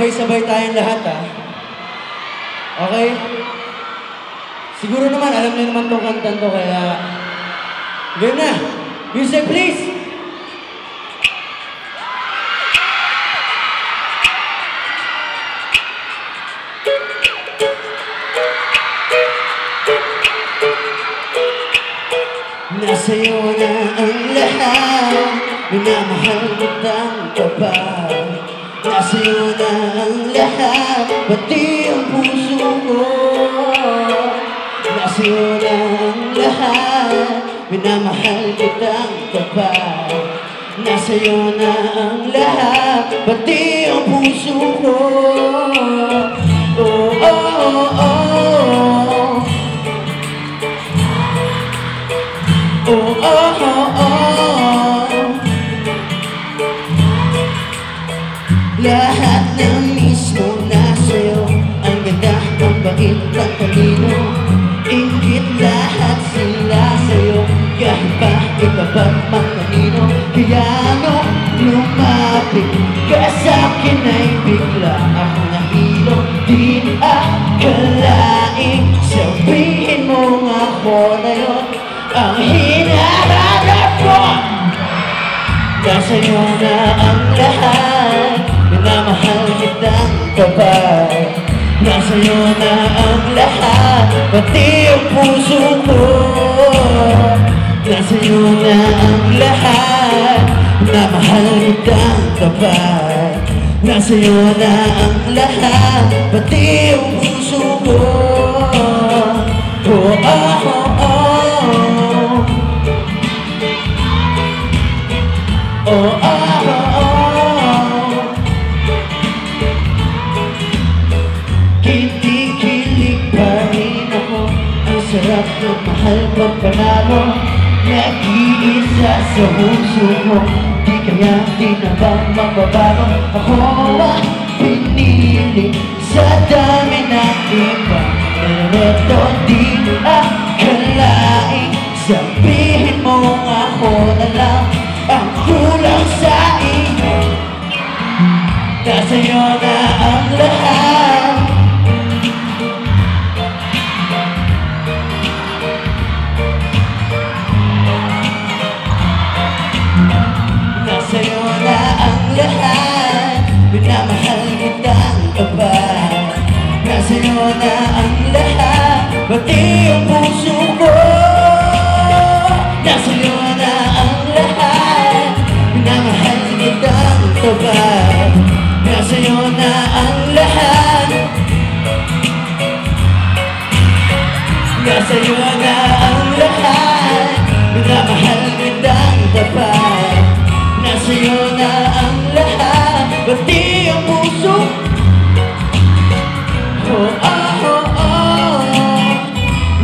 Sabay tayong lahat, ha? Okay? Siguro naman, alam niyo naman itong kantan to, kaya... Game na! Music, please! Nasa'yo na ang lahat, minamahal kitang kapal. Nasa'yo na ang lahat, pati ang puso ko. Nasa'yo na ang lahat, minamahal kitang kapal. Nasa'yo na ang lahat, pati ang puso ko. Oh, oh, oh, oh. Oh, oh, oh, oh. Lahat ng mismo nasa'yo, ang ganda, ang bait, ang talino. Ingit lahat sila sa'yo, kahit pa ikaba't makanino. Kaya nung lumapit ka sa'kin ay bigla ako nahilo. Di akalaing sabihin mo ako na yun ang hinahanap ko. Nasa'yo na ang lahat, minamahal kitang kapal. Nasa'yo na ang lahat, pati ang puso ko. Nasa'yo na ang lahat, minamahal kitang kapal. Nasa'yo na ang lahat, pati ang puso ko. Oh, oh, oh, oh. Oh, oh, oh. Kilig pa rin ako, ang sarap ng mahal pag panalo. Nag-iisa sa puso mo, di kaya di na ba magbabago. Ako ang pinili sa dami ng iba. Pero di akalaing sabihin mo ako na lang ang kulang sa iyo. Nasa'yo na ang lahat. Nasa'yo na ang lahat, minamahal kitang kapal. Nasa'yo na ang lahat, pati ang puso ko. Nasa'yo na ang lahat, minamahal kitang kapal. Nasa'yo na ang lahat. Nasa'yo na ang lahat, minamahal kitang kapal. Nasa'yo na ang lahat, pati ang puso. Oh, oh, oh, oh.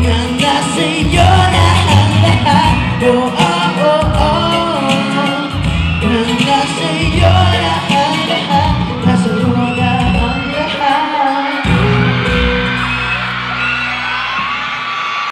Na nasa'yo na ang lahat. Oh, oh, oh, oh. Na nasa'yo